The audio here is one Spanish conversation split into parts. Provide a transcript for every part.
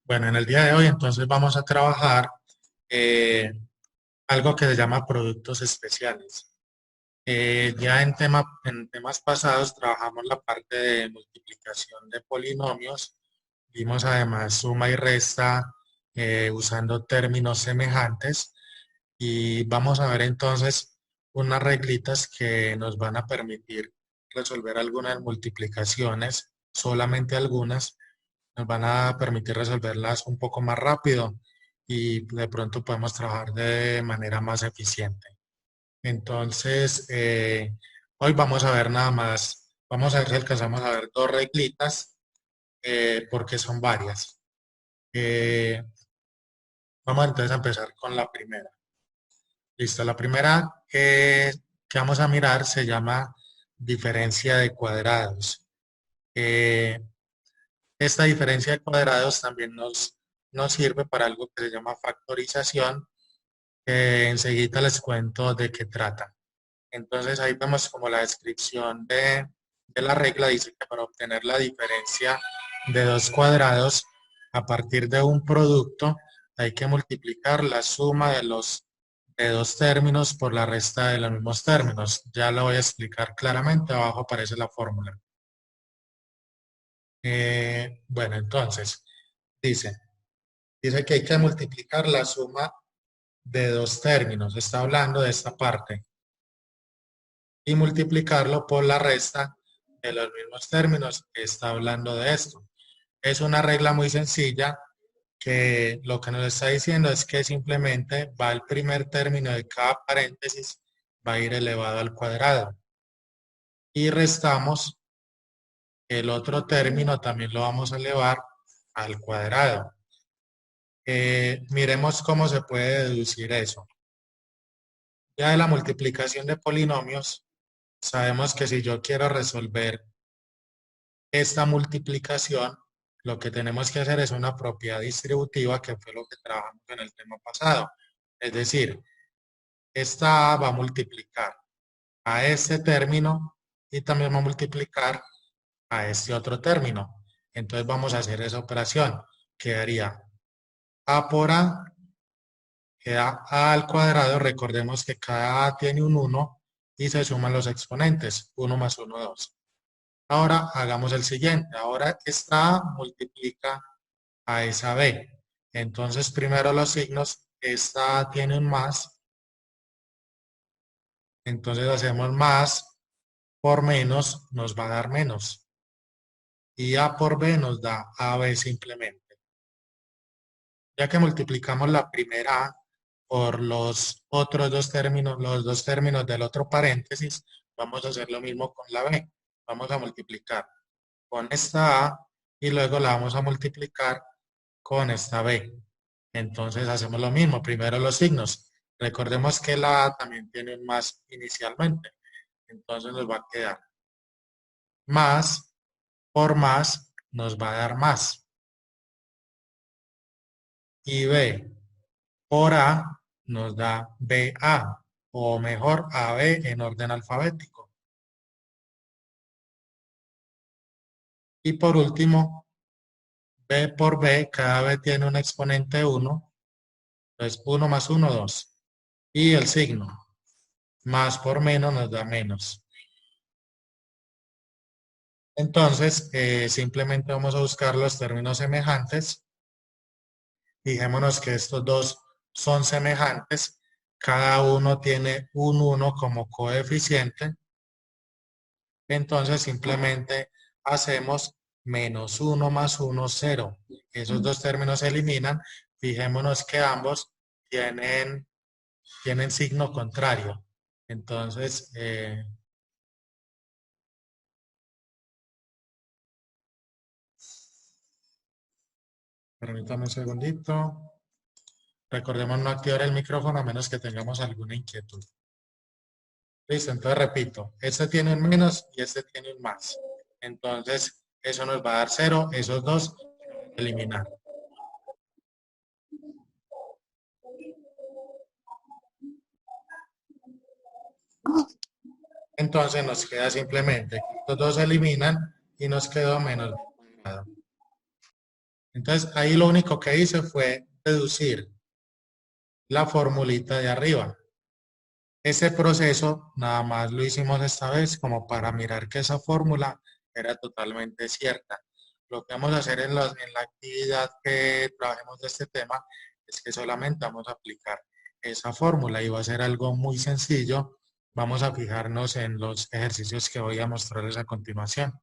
Bueno, en el día de hoy entonces vamos a trabajar eh, algo que se llama productos especiales. Ya en temas pasados trabajamos la parte de multiplicación de polinomios, vimos además suma y resta usando términos semejantes y vamos a ver entonces unas reglitas que nos van a permitir resolver algunas multiplicaciones, solamente algunas nos van a permitir resolverlas un poco más rápido y de pronto podemos trabajar de manera más eficiente. Entonces, hoy vamos a ver nada más, vamos a ver si alcanzamos a ver dos reglitas, porque son varias. Eh, Vamos entonces a empezar con la primera. Listo, la primera que vamos a mirar se llama diferencia de cuadrados. Eh, Esta diferencia de cuadrados también nos sirve para algo que se llama factorización, que enseguida les cuento de qué trata. Entonces ahí vemos como la descripción de la regla dice que para obtener la diferencia de dos cuadrados a partir de un producto hay que multiplicar la suma de dos términos por la resta de los mismos términos. Ya lo voy a explicar claramente, abajo aparece la fórmula. Bueno, entonces dice, dice que hay que multiplicar la suma de dos términos, está hablando de esta parte, y multiplicarlo por la resta de los mismos términos, está hablando de esto. Es una regla muy sencilla que lo que nos está diciendo es que simplemente va el primer término de cada paréntesis, va a ir elevado al cuadrado. Y restamos el otro término, también lo vamos a elevar al cuadrado. Miremos cómo se puede deducir eso. Ya de la multiplicación de polinomios, sabemos que si yo quiero resolver esta multiplicación, lo que tenemos que hacer es una propiedad distributiva, que fue lo que trabajamos en el tema pasado. Es decir, esta A va a multiplicar a este término y también va a multiplicar a este otro término. Entonces vamos a hacer esa operación. Quedaría A por A, queda A al cuadrado. Recordemos que cada A tiene un 1 y se suman los exponentes. 1 más 1, 2. Ahora hagamos el siguiente. Ahora esta A multiplica a esa B. Entonces primero los signos, esta A tiene un más, entonces hacemos más por menos, nos va a dar menos. Y A por B nos da AB simplemente. Ya que multiplicamos la primera A por los otros dos términos, los dos términos del otro paréntesis, vamos a hacer lo mismo con la B. Vamos a multiplicar con esta A y luego la vamos a multiplicar con esta B. Entonces hacemos lo mismo, primero los signos. Recordemos que la A también tiene un más inicialmente. Entonces nos va a quedar más por más nos va a dar más. Y B por A nos da BA, o mejor AB en orden alfabético. Y por último, B por B, cada B tiene un exponente 1, entonces 1 más 1, 2. Y el signo, más por menos nos da menos. Entonces, simplemente vamos a buscar los términos semejantes. Fijémonos que estos dos son semejantes. Cada uno tiene un 1 como coeficiente. Entonces, simplemente hacemos menos 1 más 1, 0. Esos dos términos se eliminan. Fijémonos que ambos tienen signo contrario. Entonces, permítame un segundito. Recordemos no activar el micrófono a menos que tengamos alguna inquietud. Listo, entonces repito, este tiene un menos y este tiene un más. Entonces, eso nos va a dar 0, esos dos eliminar. Entonces nos queda simplemente, estos dos se eliminan y nos quedó menos cuadrado. Entonces, ahí lo único que hice fue deducir la formulita de arriba. Ese proceso nada más lo hicimos esta vez como para mirar que esa fórmula era totalmente cierta. Lo que vamos a hacer en la actividad que trabajemos de este tema es que solamente vamos a aplicar esa fórmula y va a ser algo muy sencillo. Vamos a fijarnos en los ejercicios que voy a mostrarles a continuación.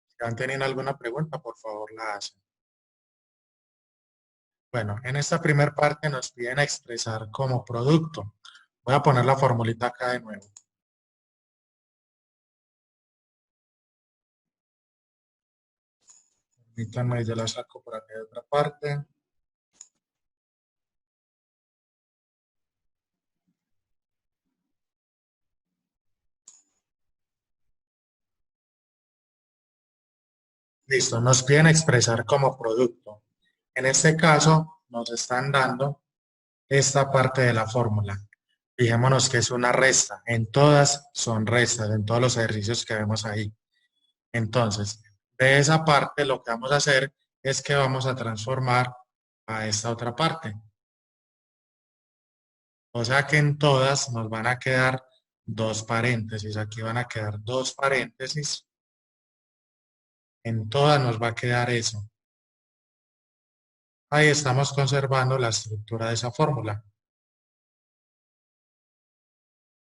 Si han tenido alguna pregunta, por favor la hacen. Bueno, en esta primera parte nos piden expresar como producto. Voy a poner la formulita acá de nuevo. Permítanme, yo la saco por aquí de otra parte. Listo, nos piden expresar como producto. En este caso, nos están dando esta parte de la fórmula. Fijémonos que es una resta. En todas son restas, en todos los ejercicios que vemos ahí. Entonces, de esa parte lo que vamos a hacer es que vamos a transformar a esta otra parte. O sea que en todas nos van a quedar dos paréntesis. Aquí van a quedar dos paréntesis. En todas nos va a quedar eso. Ahí estamos conservando la estructura de esa fórmula.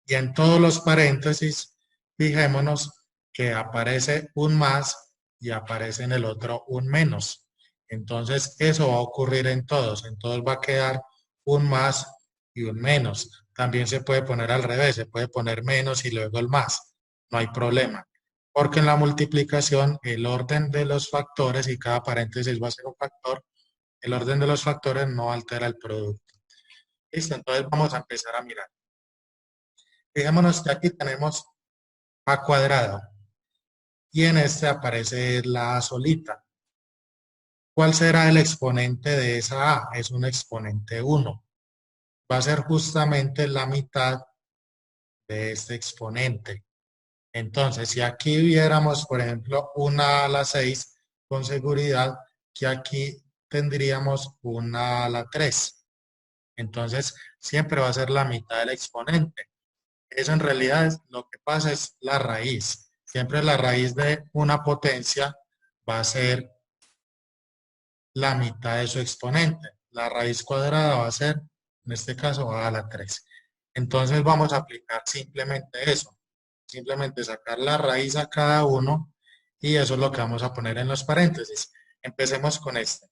Y en todos los paréntesis, fijémonos que aparece un más y aparece en el otro un menos. Entonces, eso va a ocurrir en todos. En todos va a quedar un más y un menos. También se puede poner al revés, se puede poner menos y luego el más. No hay problema. Porque en la multiplicación, el orden de los factores, y cada paréntesis va a ser un factor, el orden de los factores no altera el producto. Listo, entonces vamos a empezar a mirar. Fijémonos que aquí tenemos a cuadrado y en este aparece la A solita. ¿Cuál será el exponente de esa A? Es un exponente 1. Va a ser justamente la mitad de este exponente. Entonces, si aquí viéramos, por ejemplo, una a la 6, con seguridad que aquí tendríamos una a la 3. Entonces, siempre va a ser la mitad del exponente. Eso en realidad lo que pasa es la raíz. Siempre la raíz de una potencia va a ser la mitad de su exponente. La raíz cuadrada va a ser, en este caso, a la 3. Entonces vamos a aplicar simplemente eso. Simplemente sacar la raíz a cada uno y eso es lo que vamos a poner en los paréntesis. Empecemos con este.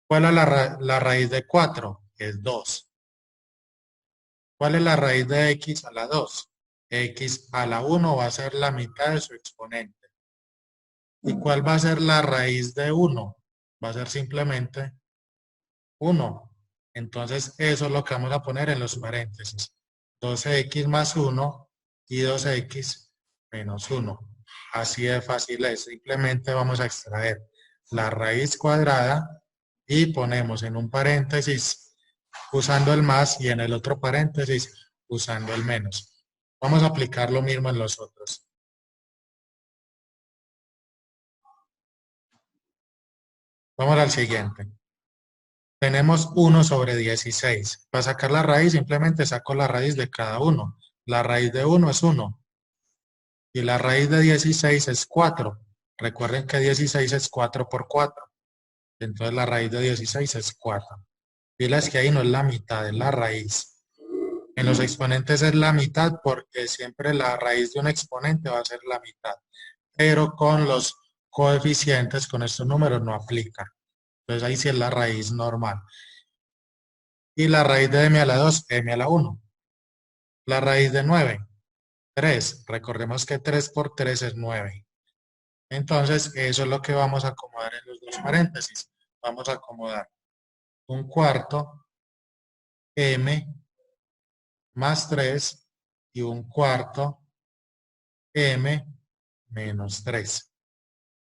¿Cuál es la raíz de 4? Es 2. ¿Cuál es la raíz de x a la 2? X a la 1 va a ser la mitad de su exponente. ¿Y cuál va a ser la raíz de 1? Va a ser simplemente 1. Entonces, eso es lo que vamos a poner en los paréntesis. 12x más 1 y 2x menos 1. Así de fácil es. Simplemente vamos a extraer la raíz cuadrada y ponemos en un paréntesis usando el más y en el otro paréntesis usando el menos. Vamos a aplicar lo mismo en los otros. Vamos al siguiente. Tenemos 1 sobre 16. Para sacar la raíz, simplemente saco la raíz de cada uno. La raíz de 1 es 1. Y la raíz de 16 es 4. Recuerden que 16 es 4 por 4. Entonces la raíz de 16 es 4. Pilas que ahí no es la mitad, es la raíz. En los exponentes es la mitad porque siempre la raíz de un exponente va a ser la mitad. Pero con los coeficientes, con estos números no aplica. Entonces ahí sí es la raíz normal. Y la raíz de m a la 2, m a la 1. La raíz de 9, 3. Recordemos que 3 por 3 es 9. Entonces, eso es lo que vamos a acomodar en los dos paréntesis. Vamos a acomodar un cuarto m más 3 y un cuarto m menos 3.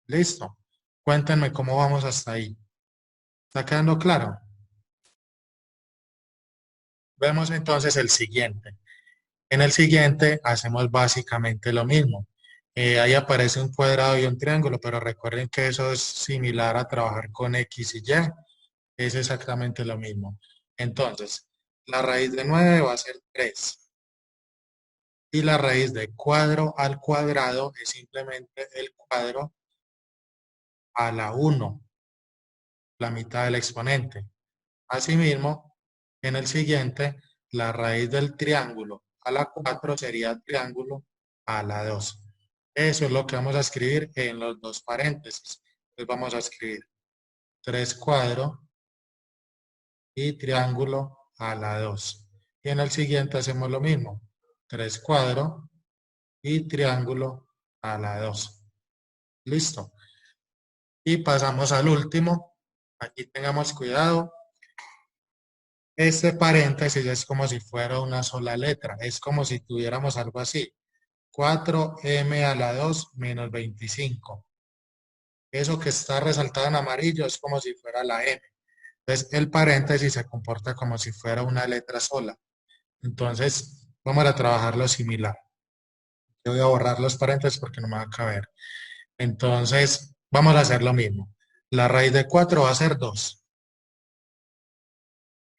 ¿Listo? Cuéntenme cómo vamos hasta ahí. ¿Está quedando claro? Vemos entonces el siguiente. En el siguiente hacemos básicamente lo mismo. Ahí aparece un cuadrado y un triángulo, pero recuerden que eso es similar a trabajar con X y Y. Es exactamente lo mismo. Entonces, la raíz de 9 va a ser 3. Y la raíz de cuadro al cuadrado es simplemente el cuadro a la 1, la mitad del exponente. Asimismo, en el siguiente, la raíz del triángulo a la 4 sería triángulo a la 2. Eso es lo que vamos a escribir en los dos paréntesis. Entonces vamos a escribir 3 cuadro y triángulo a la 2. Y en el siguiente hacemos lo mismo. 3 cuadro y triángulo a la 2. Listo. Y pasamos al último. Aquí tengamos cuidado. Este paréntesis es como si fuera una sola letra. Es como si tuviéramos algo así. 4m a la 2 menos 25. Eso que está resaltado en amarillo es como si fuera la m. Entonces el paréntesis se comporta como si fuera una letra sola. Entonces vamos a trabajarlo similar. Yo voy a borrar los paréntesis porque no me va a caber. Entonces vamos a hacer lo mismo. La raíz de 4 va a ser 2.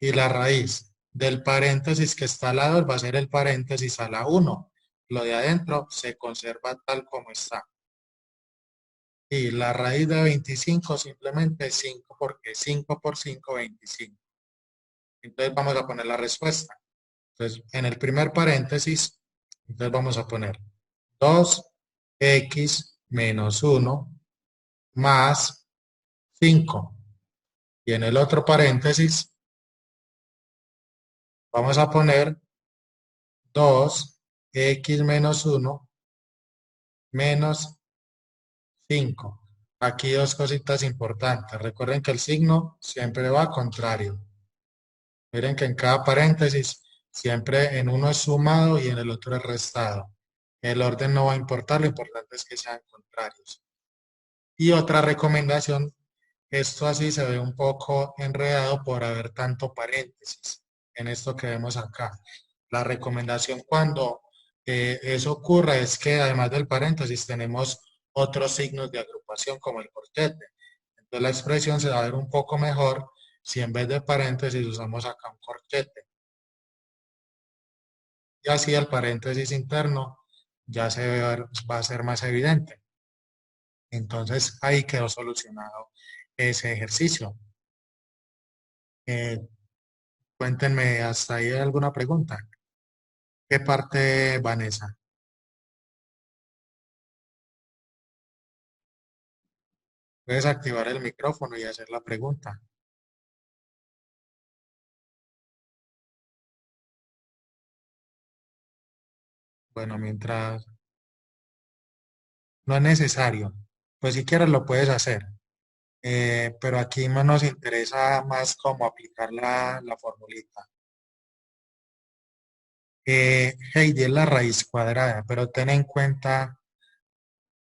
Y la raíz del paréntesis que está al lado va a ser el paréntesis a la 1. Lo de adentro se conserva tal como está. Y la raíz de 25 simplemente 5 porque 5 por 5, 25. Entonces vamos a poner la respuesta. Entonces en el primer paréntesis, entonces vamos a poner 2x menos 1 más 5. Y en el otro paréntesis vamos a poner 2x menos 1 menos 5. Aquí dos cositas importantes. Recuerden que el signo siempre va contrario. Miren que en cada paréntesis siempre en uno es sumado y en el otro es restado. El orden no va a importar, lo importante es que sean contrarios. Y otra recomendación, esto así se ve un poco enredado por haber tanto paréntesis en esto que vemos acá. La recomendación cuando eso ocurra es que además del paréntesis tenemos otros signos de agrupación como el corchete. Entonces la expresión se va a ver un poco mejor si en vez de paréntesis usamos acá un corchete. Y así el paréntesis interno ya va a ser más evidente. Entonces ahí quedó solucionado ese ejercicio. Eh, Cuéntenme, ¿hasta ahí hay alguna pregunta? ¿Qué parte, Vanessa? Puedes activar el micrófono y hacer la pregunta. Bueno, mientras no es necesario, pues si quieres lo puedes hacer. Pero aquí más nos interesa más cómo aplicar la formulita. Heidi es la raíz cuadrada, pero ten en cuenta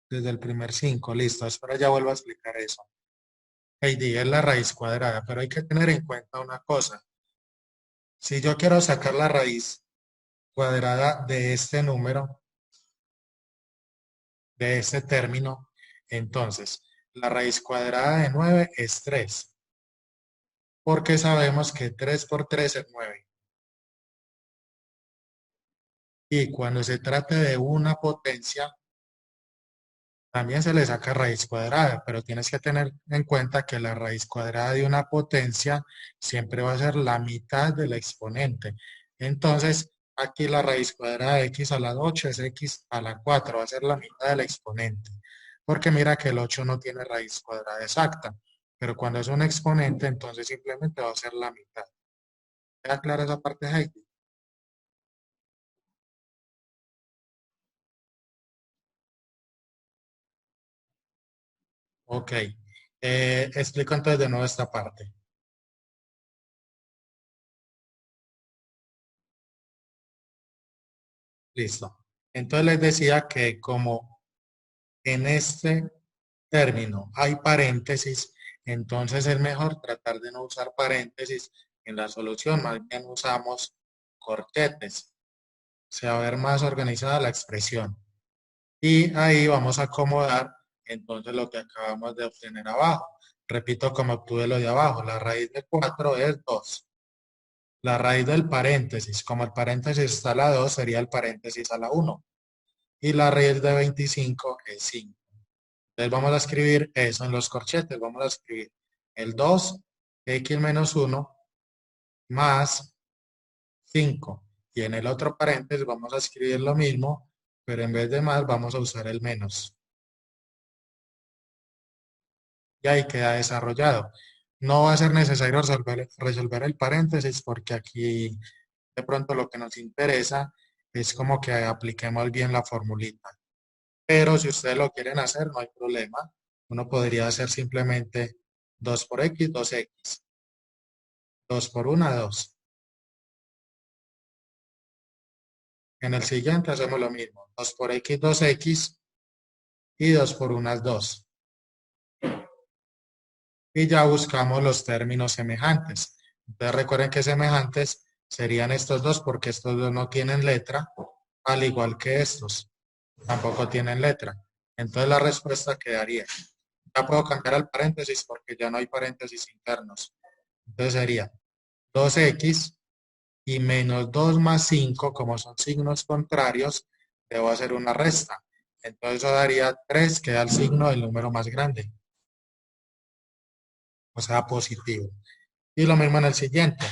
desde el primer 5, listo. Espera, ya vuelvo a explicar eso. Heidi es la raíz cuadrada, pero hay que tener en cuenta una cosa. Si yo quiero sacar la raíz cuadrada de este número, de este término, entonces la raíz cuadrada de 9 es 3, porque sabemos que 3 por 3 es 9. Y cuando se trate de una potencia, también se le saca raíz cuadrada, pero tienes que tener en cuenta que la raíz cuadrada de una potencia siempre va a ser la mitad del exponente. Entonces, aquí la raíz cuadrada de x a la 8 es x a la 4, va a ser la mitad del exponente. Porque mira que el 8 no tiene raíz cuadrada exacta, pero cuando es un exponente, entonces simplemente va a ser la mitad. ¿Queda clara esa parte, Heidi? Ok. Explico entonces de nuevo esta parte. Listo. Entonces les decía que como en este término hay paréntesis, entonces es mejor tratar de no usar paréntesis en la solución, más bien usamos corchetes. Se va a ver más organizada la expresión. Y ahí vamos a acomodar entonces lo que acabamos de obtener abajo. Repito como obtuve lo de abajo. La raíz de 4 es 2. La raíz del paréntesis, como el paréntesis está a la 2, sería el paréntesis a la 1. Y la raíz de 25 es 5. Entonces vamos a escribir eso en los corchetes. Vamos a escribir el 2x menos 1 más 5. Y en el otro paréntesis vamos a escribir lo mismo, pero en vez de más vamos a usar el menos. Y ahí queda desarrollado. No va a ser necesario resolver el paréntesis porque aquí de pronto lo que nos interesa es como que apliquemos bien la formulita. Pero si ustedes lo quieren hacer, no hay problema. Uno podría hacer simplemente 2 por x, 2x. 2 por 1, 2. En el siguiente hacemos lo mismo. 2 por x, 2x y 2 por 1 es 2. Y ya buscamos los términos semejantes. Entonces recuerden que semejantes serían estos dos porque estos dos no tienen letra, al igual que estos. Tampoco tienen letra. Entonces la respuesta quedaría. Ya puedo cambiar al paréntesis porque ya no hay paréntesis internos. Entonces sería 2x y menos 2 más 5, como son signos contrarios, debo hacer una resta. Entonces eso daría 3, que da el signo del número más grande, o sea, positivo. Y lo mismo en el siguiente.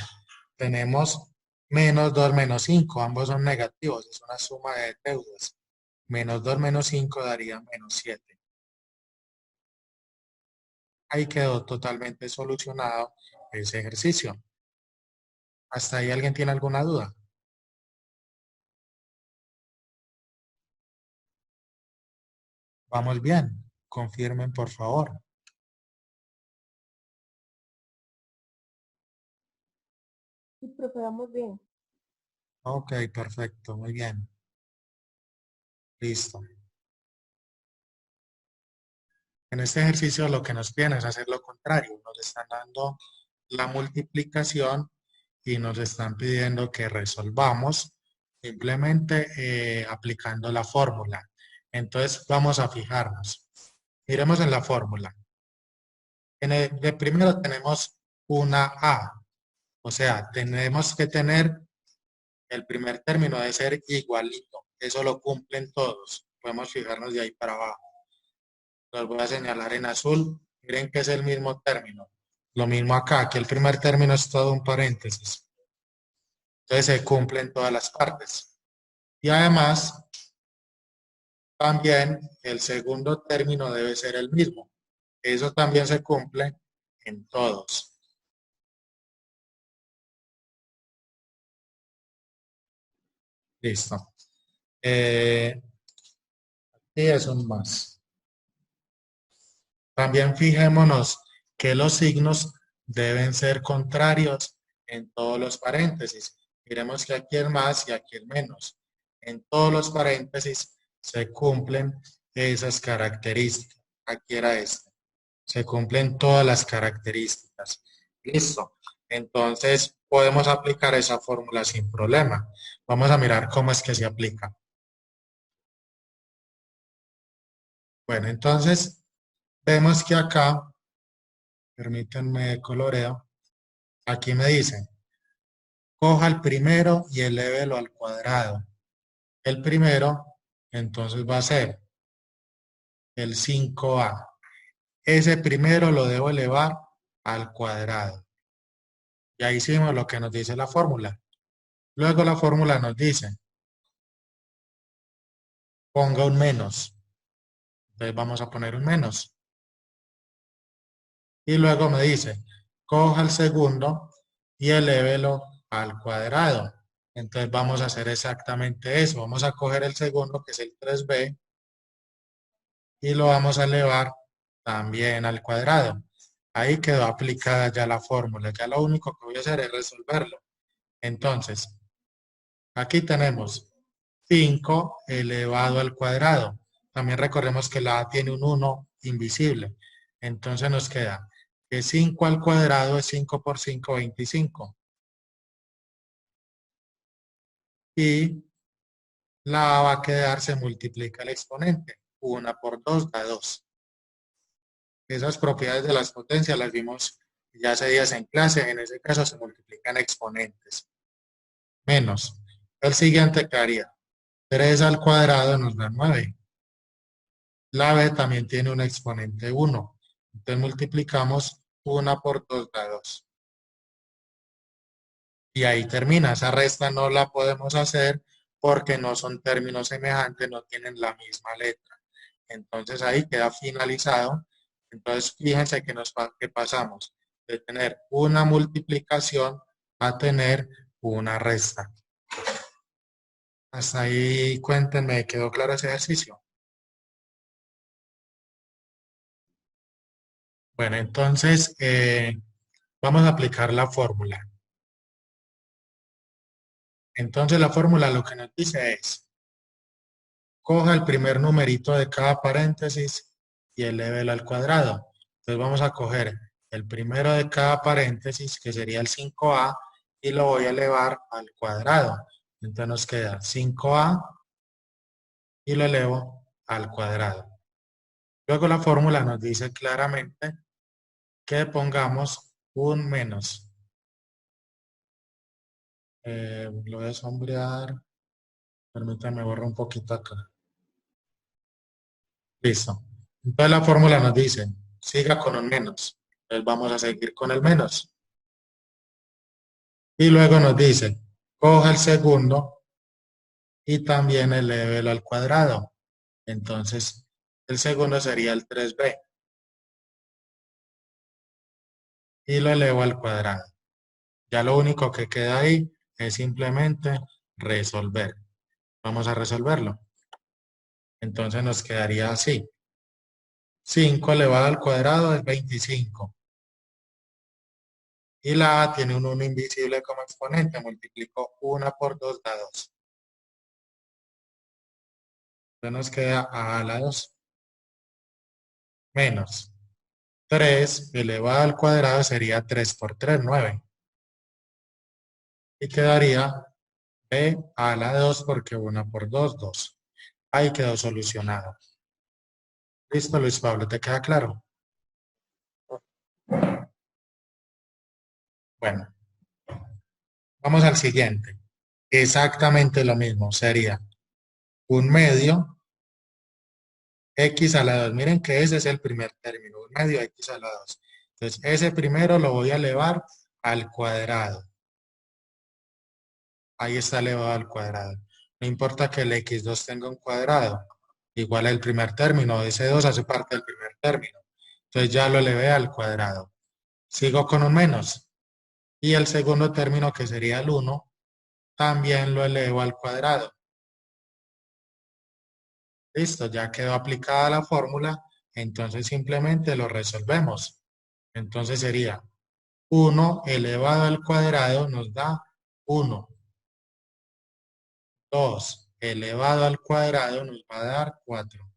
Tenemos menos 2 menos 5, ambos son negativos, es una suma de deudas. Menos 2 menos 5 daría menos 7. Ahí quedó totalmente solucionado ese ejercicio. ¿Hasta ahí alguien tiene alguna duda? Vamos bien. Confirmen, por favor. Sí, profe, vamos bien. Ok, perfecto, muy bien. Listo. En este ejercicio lo que nos piden es hacer lo contrario. Nos están dando la multiplicación y nos están pidiendo que resolvamos simplemente aplicando la fórmula. Entonces vamos a fijarnos. Miremos en la fórmula. De primero tenemos una A, o sea, tenemos que tener el primer término de ser igualito. Eso lo cumplen todos. Podemos fijarnos de ahí para abajo. Los voy a señalar en azul. Miren que es el mismo término. Lo mismo acá, que el primer término es todo un paréntesis. Entonces se cumplen todas las partes. Y además, también el segundo término debe ser el mismo. Eso también se cumple en todos. Listo. Y es un más. También fijémonos que los signos deben ser contrarios en todos los paréntesis. Miremos que aquí el más y aquí el menos. En todos los paréntesis se cumplen esas características. Aquí era este. Se cumplen todas las características. Listo. Entonces podemos aplicar esa fórmula sin problema. Vamos a mirar cómo es que se aplica. Bueno, entonces vemos que acá, permítanme coloreo, aquí me dice, coja el primero y elévelo al cuadrado. El primero, entonces va a ser el 5a. Ese primero lo debo elevar al cuadrado. Ya hicimos lo que nos dice la fórmula. Luego la fórmula nos dice, ponga un menos. Entonces vamos a poner un menos. Y luego me dice, coja el segundo y elévelo al cuadrado. Entonces vamos a hacer exactamente eso. Vamos a coger el segundo, que es el 3b, y lo vamos a elevar también al cuadrado. Ahí quedó aplicada ya la fórmula. Ya lo único que voy a hacer es resolverlo. Entonces, aquí tenemos 5 elevado al cuadrado. También recordemos que la A tiene un 1 invisible. Entonces nos queda que 5 al cuadrado es 5 por 5, 25. Y la A va a quedar, se multiplica el exponente. 1 por 2 da 2. Esas propiedades de las potencias las vimos ya hace días en clase. En ese caso se multiplican exponentes. Menos. El siguiente quedaría 3 al cuadrado nos da 9. La B también tiene un exponente 1. Entonces multiplicamos 1 por 2 da 2. Y ahí termina. Esa resta no la podemos hacer porque no son términos semejantes, no tienen la misma letra. Entonces ahí queda finalizado. Entonces fíjense que pasamos de tener una multiplicación a tener una resta. Hasta ahí cuéntenme, ¿quedó claro ese ejercicio? Bueno, entonces vamos a aplicar la fórmula. Entonces la fórmula lo que nos dice es, coja el primer numerito de cada paréntesis y elévelo al cuadrado. Entonces vamos a coger el primero de cada paréntesis, que sería el 5a, y lo voy a elevar al cuadrado. Entonces nos queda 5a y lo elevo al cuadrado. Luego la fórmula nos dice claramente que pongamos un menos. Lo voy a sombrear. Permítanme borrar un poquito acá. Listo. Entonces la fórmula nos dice, siga con un menos. Entonces vamos a seguir con el menos. Y luego nos dice, coja el segundo y también elévelo al cuadrado. Entonces, el segundo sería el 3b. Y lo elevo al cuadrado. Ya lo único que queda ahí es simplemente resolver. Vamos a resolverlo. Entonces nos quedaría así. 5 elevado al cuadrado es 25. Y la A tiene un 1 invisible como exponente. Multiplico 1 por 2 da 2. Entonces nos queda A a la 2 menos 3 elevado al cuadrado sería 3 por 3, 9. Y quedaría B a la 2 porque 1 por 2, 2. Ahí quedó solucionado. Listo, Luis Pablo, ¿te queda claro? Bueno, vamos al siguiente. Exactamente lo mismo. Sería un medio x a la 2. Miren que ese es el primer término. Un medio x a la 2. Entonces, ese primero lo voy a elevar al cuadrado. Ahí está elevado al cuadrado. No importa que el x2 tenga un cuadrado. Igual el primer término, ese 2 hace parte del primer término. Entonces ya lo elevé al cuadrado. Sigo con un menos. Y el segundo término, que sería el 1, también lo elevo al cuadrado. Listo, ya quedó aplicada la fórmula. Entonces simplemente lo resolvemos. Entonces sería 1 elevado al cuadrado nos da 1. 2 elevado al cuadrado nos va a dar 4.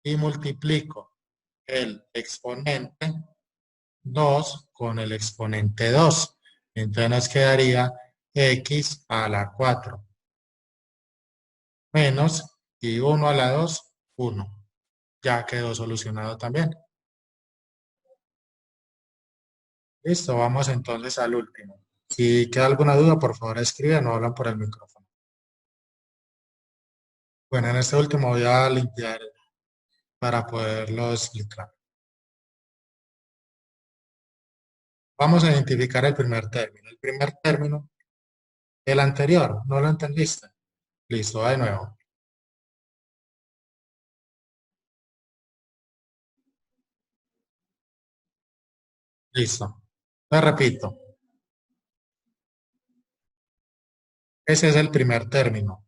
Y multiplico el exponente 2 con el exponente 2. Entonces nos quedaría x a la 4 menos y 1 a la 2, 1. Ya quedó solucionado también. Listo, vamos entonces al último. Si queda alguna duda, por favor escriben o hablan por el micrófono. Bueno, en este último voy a limpiar para poderlo explicar. Vamos a identificar el primer término. El primer término, el anterior, ¿no lo entendiste? Listo, va de nuevo. Listo. Te repito. Ese es el primer término.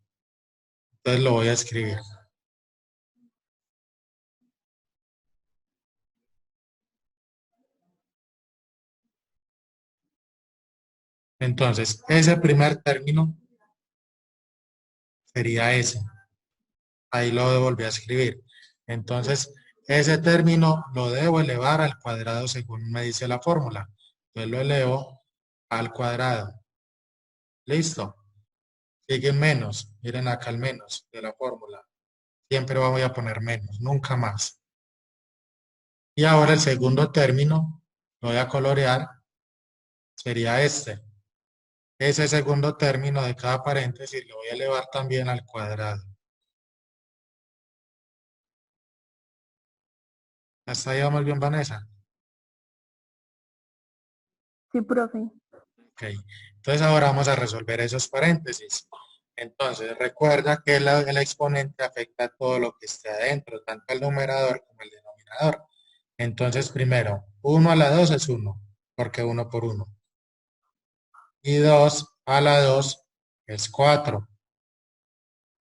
Entonces lo voy a escribir. Entonces, ese primer término sería ese. Ahí lo volví a escribir. Entonces, ese término lo debo elevar al cuadrado según me dice la fórmula. Entonces lo elevo al cuadrado. Listo. Sigue menos. Miren acá el menos de la fórmula. Siempre voy a poner menos, nunca más. Y ahora el segundo término, lo voy a colorear, sería este. Ese segundo término de cada paréntesis lo voy a elevar también al cuadrado. ¿Hasta ahí vamos bien, Vanessa? Sí, profe. Ok. Entonces ahora vamos a resolver esos paréntesis. Entonces recuerda que el exponente afecta a todo lo que esté adentro, tanto el numerador como el denominador. Entonces primero, 1 a la 2 es 1, porque 1 por 1. Y 2 a la 2 es 4.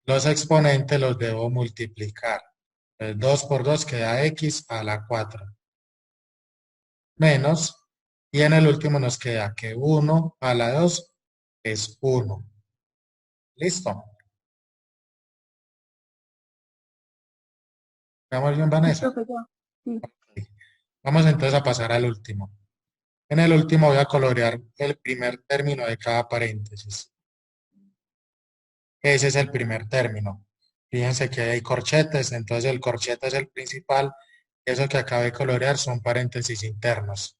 Los exponentes los debo multiplicar. El 2 por 2 queda x a la 4. Menos, y en el último nos queda que 1 a la 2 es 1. ¿Listo? ¿Estamos bien, Sí, Vanessa? profe, ya. Sí. Vamos entonces a pasar al último. En el último voy a colorear el primer término de cada paréntesis. Ese es el primer término. Fíjense que hay corchetes, entonces el corchete es el principal. Eso que acabo de colorear son paréntesis internos.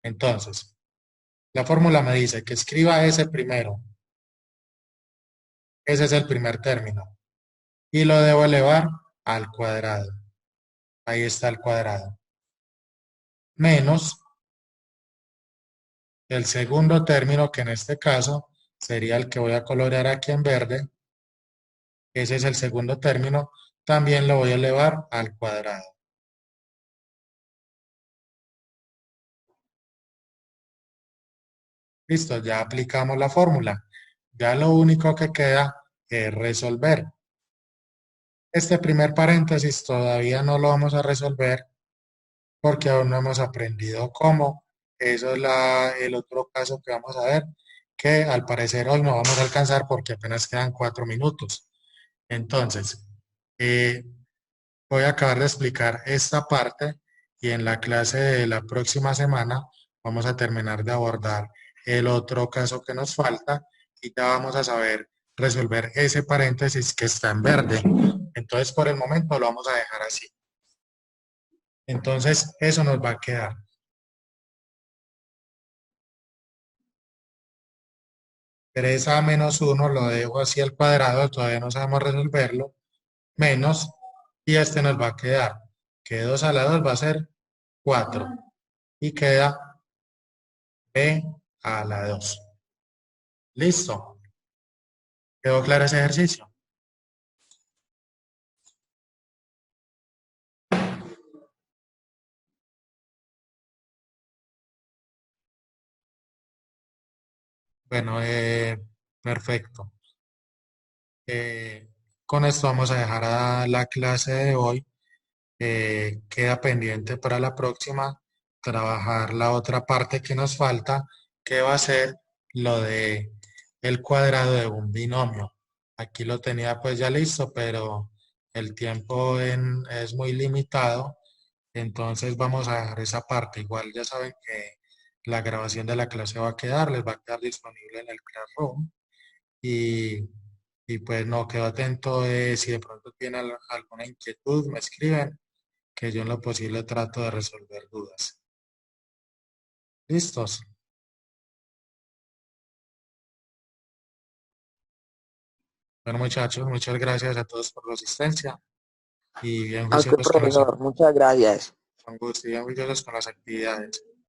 Entonces, la fórmula me dice que escriba ese primero. Ese es el primer término. Y lo debo elevar al cuadrado. Ahí está el cuadrado. Menos el segundo término, que en este caso sería el que voy a colorear aquí en verde. Ese es el segundo término. También lo voy a elevar al cuadrado. Listo, ya aplicamos la fórmula. Ya lo único que queda es resolver. Este primer paréntesis todavía no lo vamos a resolver porque aún no hemos aprendido cómo. Eso es el otro caso que vamos a ver, que al parecer hoy no vamos a alcanzar porque apenas quedan 4 minutos. Entonces, eh, voy a acabar de explicar esta parte y en la clase de la próxima semana vamos a terminar de abordar el otro caso que nos falta y ya vamos a saber resolver ese paréntesis que está en verde. Entonces, por el momento lo vamos a dejar así. Entonces, eso nos va a quedar. 3a menos 1 lo dejo así al cuadrado, todavía no sabemos resolverlo, menos, y este nos va a quedar, que 2 a la 2 va a ser 4, y queda b a la 2. Listo. ¿Quedó claro ese ejercicio? Bueno, perfecto. Eh, con esto vamos a dejar a la clase de hoy. Queda pendiente para la próxima trabajar la otra parte que nos falta, que va a ser lo de el cuadrado de un binomio. Aquí lo tenía pues ya listo, pero el tiempo es muy limitado, entonces vamos a dejar esa parte. Igual ya saben que la grabación de la clase va a quedar, les va a quedar disponible en el Classroom y, y pues no, quedo atento si de pronto tienen alguna inquietud, me escriben que yo en lo posible trato de resolver dudas. ¿Listos? Bueno, muchachos, muchas gracias a todos por la asistencia y bien A usted, juiciosos con profesor, muchas gracias. con gusto y bien juiciosos con las actividades.